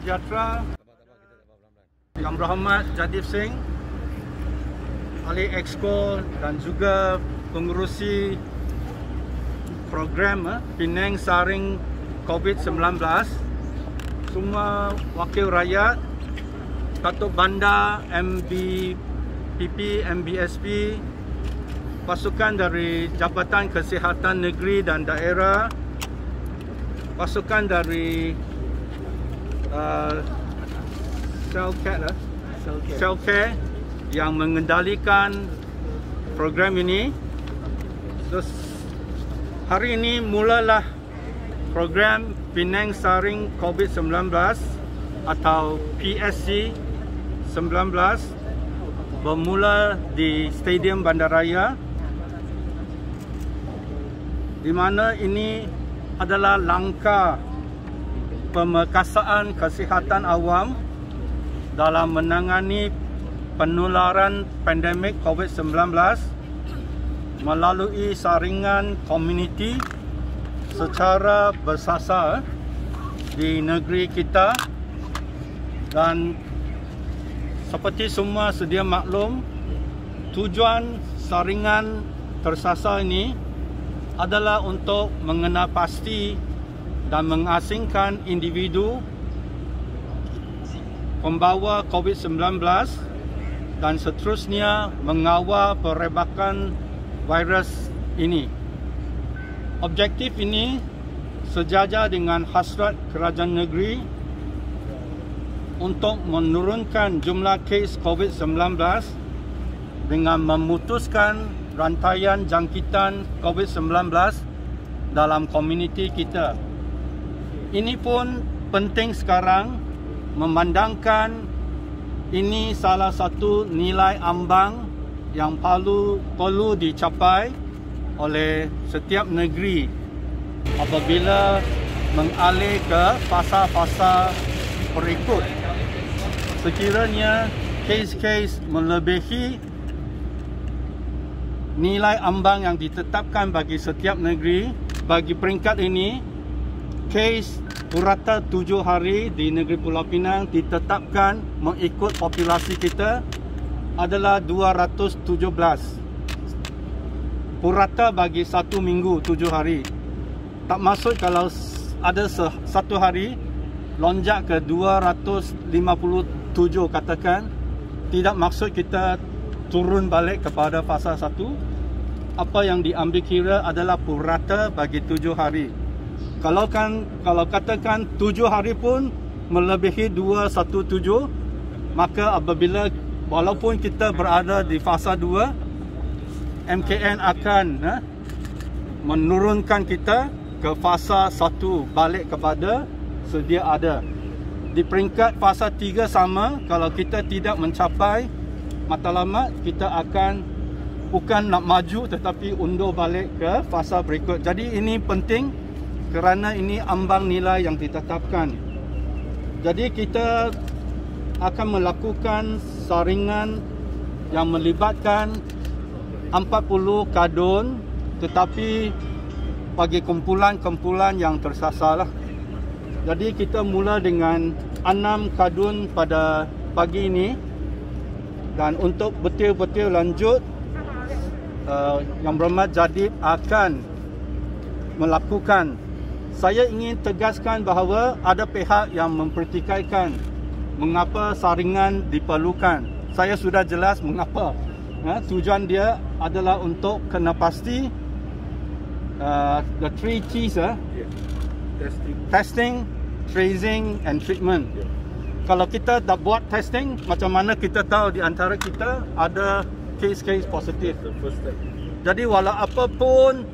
sejahtera, Yang Berhormat Jadip Singh, Ahli Exco dan juga pengurusi program Penang Saring COVID-19, semua wakil rakyat, Datuk Bandar, MBPP, MBSP, pasukan dari Jabatan Kesihatan Negeri dan Daerah, pasukan dari Selcare yang mengendalikan program ini. Terus hari ini mulalah program Penang Saring COVID-19 atau PSC 19 bermula di Stadium Bandaraya, di mana ini adalah langkah pemerkasaan kesihatan awam dalam menangani penularan pandemik COVID-19 melalui saringan komuniti secara bersasar di negeri kita. Dan seperti semua sedia maklum, tujuan saringan tersasar ini adalah untuk mengenal pasti dan mengasingkan individu pembawa COVID-19 dan seterusnya mengawal perebakan virus ini. Objektif ini sejajar dengan hasrat kerajaan negeri untuk menurunkan jumlah kes COVID-19 dengan memutuskan rantaian jangkitan COVID-19 dalam komuniti kita. Ini pun penting sekarang memandangkan ini salah satu nilai ambang yang perlu dicapai oleh setiap negeri apabila mengalih ke fasa-fasa berikut. Sekiranya kes-kes melebihi nilai ambang yang ditetapkan bagi setiap negeri, bagi peringkat ini, kes purata 7 hari di negeri Pulau Pinang ditetapkan mengikut populasi kita adalah 217. Purata bagi 1 minggu 7 hari. Tak maksud kalau ada satu hari lonjak ke 257 katakan, tidak maksud kita turun balik kepada fasa 1. Apa yang diambil kira adalah purata bagi 7 hari. Kalau katakan 7 hari pun melebihi 217, maka apabila walaupun kita berada di fasa 2, MKN akan menurunkan kita ke fasa 1 balik kepada sedia ada. Di peringkat fasa 3 sama, kalau kita tidak mencapai matlamat, kita akan bukan nak maju tetapi undur balik ke fasa berikut. Jadi ini penting kerana ini ambang nilai yang ditetapkan. Jadi kita akan melakukan saringan yang melibatkan 40 kadun, tetapi bagi kumpulan-kumpulan yang tersasar lah. Jadi kita mula dengan 6 kadun pada pagi ini, dan untuk betul-betul lanjut, Yang Berhormat Jadip akan melakukan. Saya ingin tegaskan bahawa ada pihak yang mempertikaikan mengapa saringan diperlukan. Saya sudah jelas mengapa. Tujuan dia adalah untuk kena pasti the 3 T's, testing, tracing and treatment. Kalau kita dah buat testing, macam mana kita tahu di antara kita ada kes-kes positif. Jadi walau apapun,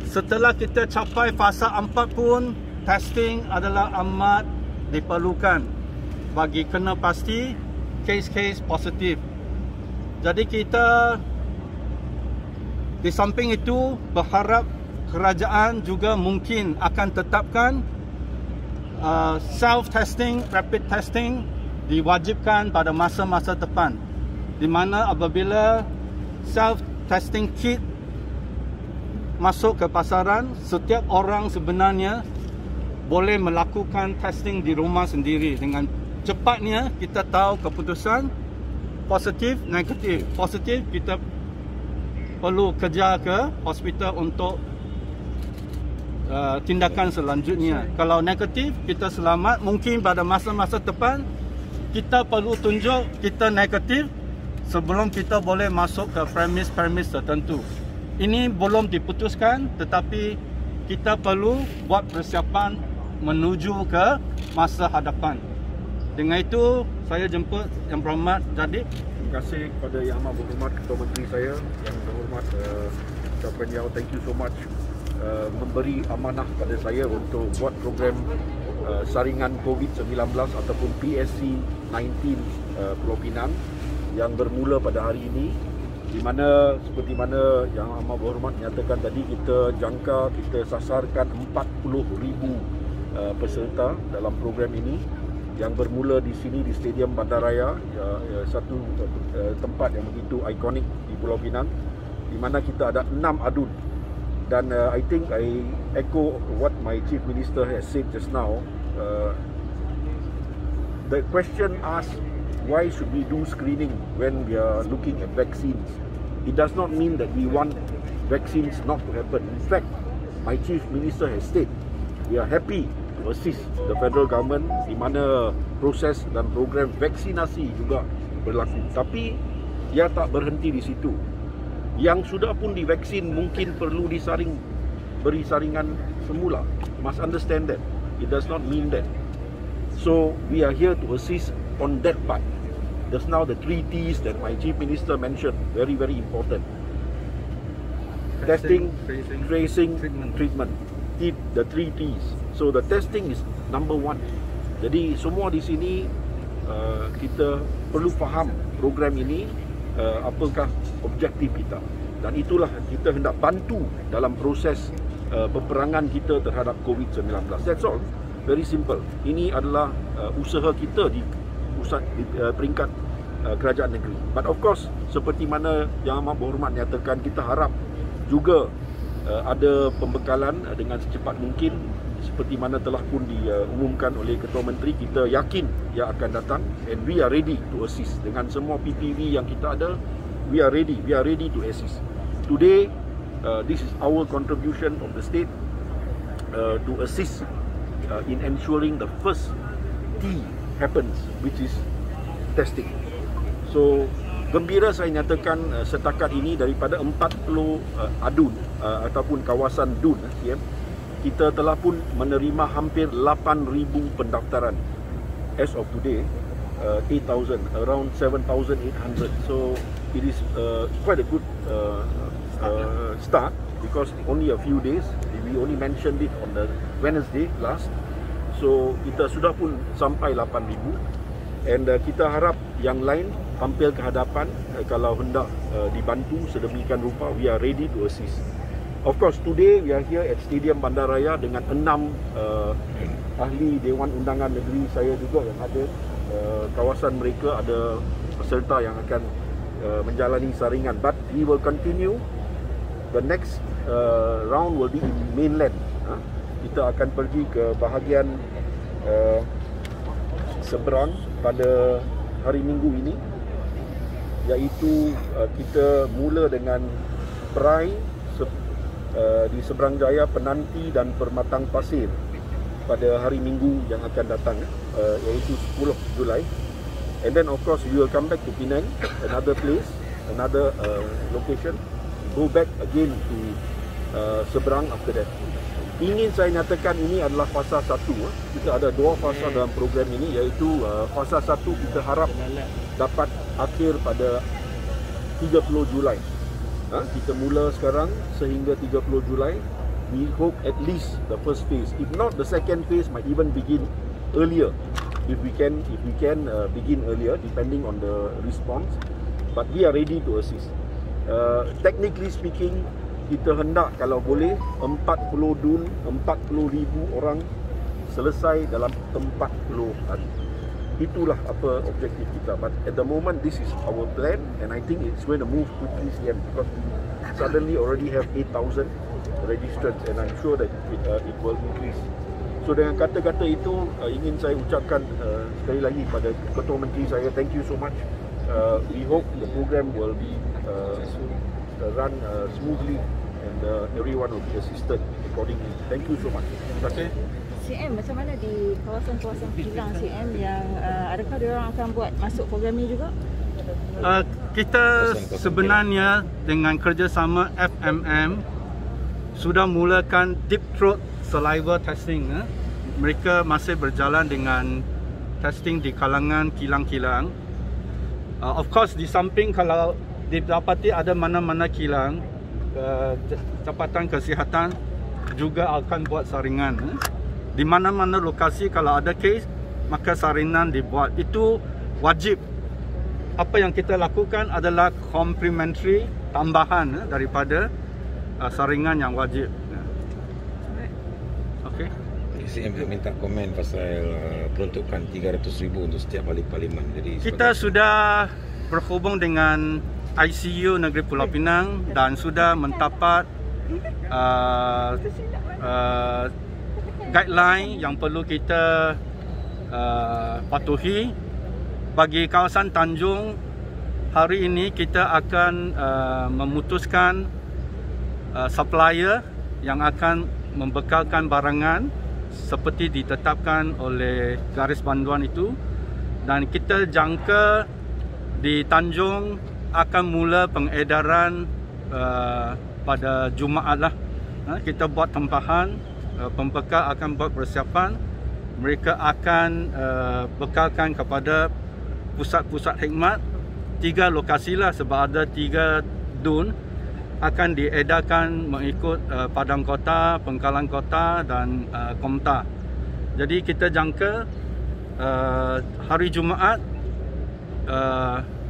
setelah kita capai fasa 4 pun, testing adalah amat diperlukan bagi kena pasti kes-kes positif. Jadi kita di samping itu berharap kerajaan juga mungkin akan tetapkan self-testing, rapid testing diwajibkan pada masa-masa depan, di mana apabila self-testing kit masuk ke pasaran, setiap orang sebenarnya boleh melakukan testing di rumah sendiri. Dengan cepatnya kita tahu keputusan positif, negatif. Positif, kita perlu kerja ke hospital untuk tindakan selanjutnya. Kalau negatif, kita selamat. Mungkin pada masa-masa depan kita perlu tunjuk kita negatif sebelum kita boleh masuk ke premis-premis tertentu. Ini belum diputuskan, tetapi kita perlu buat persiapan menuju ke masa hadapan. Dengan itu, saya jemput Yang Berhormat Jadik. Terima kasih kepada Yang Amat Berhormat Ketua Menteri saya, Yang Berhormat Ucapan Yao, thank you so much memberi amanah pada saya untuk buat program saringan COVID-19 ataupun PSC-19 Pulau Pinang yang bermula pada hari ini, di mana seperti mana Yang Amat Berhormat nyatakan tadi, kita jangka, kita sasarkan 40,000 peserta dalam program ini yang bermula di sini di Stadium Bandaraya, satu tempat yang begitu ikonik di Pulau Pinang, di mana kita ada 6 adun. Dan I think I echo what my Chief Minister has said just now. The question asked, why should we do screening when we are looking at vaccines? It does not mean that we want vaccines not to happen. In fact, my Chief Minister has said we are happy to assist the federal government di mana proses dan program vaksinasi juga berlaku. Tapi ia tak berhenti di situ. Yang sudah pun divaksin mungkin perlu beri saringan semula. Must understand that. It does not mean that. So we are here to assist on that part. Just now the 3 T's that my Chief Minister mentioned, very very important. Testing, tracing, treatment. The 3 T's. So the testing is number 1. Jadi semua di sini kita perlu faham program ini apakah objektif kita, dan itulah kita hendak bantu dalam proses peperangan kita terhadap COVID-19. That's all. Very simple. Ini adalah usaha kita di peringkat kerajaan negeri. But of course, seperti mana Yang Amat Berhormat nyatakan, kita harap juga ada pembekalan dengan secepat mungkin. Seperti mana telah pun diumumkan oleh Ketua Menteri, kita yakin ia akan datang, and we are ready to assist. Dengan semua PPV yang kita ada, we are ready to assist. Today, this is our contribution of the state to assist in ensuring the first T happens, which is testing. So, gembira saya nyatakan setakat ini daripada 40 adun ataupun kawasan DUN, kita telah pun menerima hampir 8,000 pendaftaran. As of today, 8,000, around 7,800. So it is quite a good start, because only a few days. We only mentioned it on the Wednesday last. So kita sudah pun sampai 8,000, and kita harap yang lain tampil ke hadapan kalau hendak dibantu sedemikian rupa. We are ready to assist. Of course, today we are here at Stadium Bandaraya dengan 6 ahli Dewan Undangan Negeri saya juga yang ada. Kawasan mereka ada peserta yang akan menjalani saringan. But we will continue. The next round will be in mainland. Kita akan pergi ke bahagian seberang pada hari Minggu ini, iaitu kita mula dengan Perai di Seberang Jaya, Penanti dan Permatang Pasir pada hari Minggu yang akan datang, iaitu 10 Julai. And then of course we will come back to Penang, another place, another location, go back again to Seberang after that. Ingin saya nyatakan ini adalah fasa 1. Kita ada 2 fasa dalam program ini, iaitu fasa 1 kita harap dapat akhir pada 30 Julai. Kita mula sekarang sehingga 30 Julai. We hope at least the first phase. If not, the second phase might even begin earlier. If we can begin earlier, depending on the response. But we are ready to assist. Technically speaking, kita hendak kalau boleh 40 DUN, 40,000 orang selesai dalam 40 hari. Itulah apa objektif kita. But at the moment, this is our plan, and I think it's going to move quickly, because we suddenly already have 8,000 registrants, and I'm sure that it will increase. So dengan kata-kata itu ingin saya ucapkan sekali lagi pada Ketua Menteri saya, thank you so much. We hope the program will be run smoothly and everyone will be assisted accordingly. Thank you so much. Terima kasih. CM, macam mana di kawasan-kawasan kilang CM yang adakah diorang akan buat masuk program ni juga? Kita sebenarnya dengan kerjasama FMM sudah mulakan deep throat saliva testing. Mereka masih berjalan dengan testing di kalangan kilang-kilang. Of course, di samping kalau didapati ada mana-mana kilang, Jabatan Kesihatan juga akan buat saringan. Di mana-mana lokasi kalau ada kes, maka saringan dibuat. Itu wajib. Apa yang kita lakukan adalah complementary, tambahan daripada saringan yang wajib. Okey. CM minta komen pasal peruntukan 300,000 untuk setiap balik parlimen. Jadi kita sudah berhubung dengan ICU Negeri Pulau Pinang dan sudah mendapat guideline yang perlu kita patuhi. Bagi kawasan Tanjung, hari ini kita akan memutuskan supplier yang akan membekalkan barangan seperti ditetapkan oleh garis banduan itu, dan kita jangka di Tanjung akan mula pengedaran pada Jumaat lah. Kita buat tempahan, pembekal akan buat persiapan, mereka akan bekalkan kepada pusat-pusat khidmat 3 lokasi lah, sebab ada 3 dun akan diedarkan mengikut Padang Kota, Pengkalan Kota dan Komta. Jadi kita jangka hari Jumaat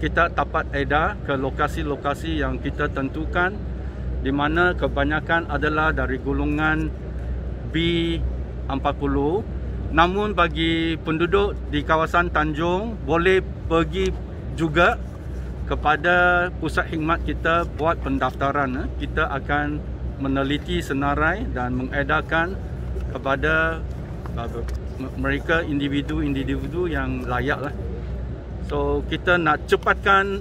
kita dapat edar ke lokasi-lokasi yang kita tentukan, di mana kebanyakan adalah dari golongan B40. Namun bagi penduduk di kawasan Tanjung boleh pergi juga kepada pusat khidmat kita buat pendaftaran. Kita akan meneliti senarai dan mengedarkan kepada mereka individu-individu yang layak lah. So kita nak cepatkan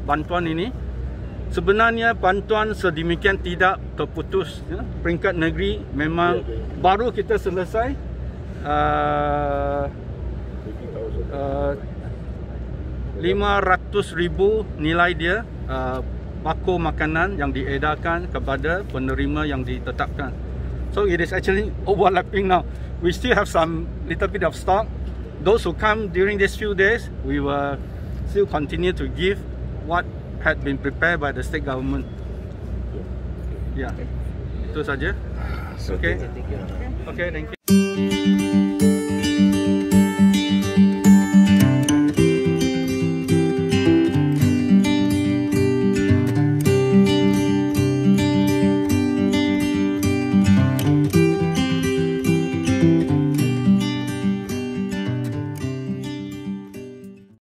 bantuan ini. Sebenarnya bantuan sedemikian tidak terputus. Peringkat negeri memang baru kita selesai 500,000 nilai dia bako makanan yang diedarkan kepada penerima yang ditetapkan. So it is actually overlapping now. We still have some little bit of stock. Those who come during these few days, we will still continue to give what had been prepared by the state government. Ya, itu saja. Okay. Okay, thank you.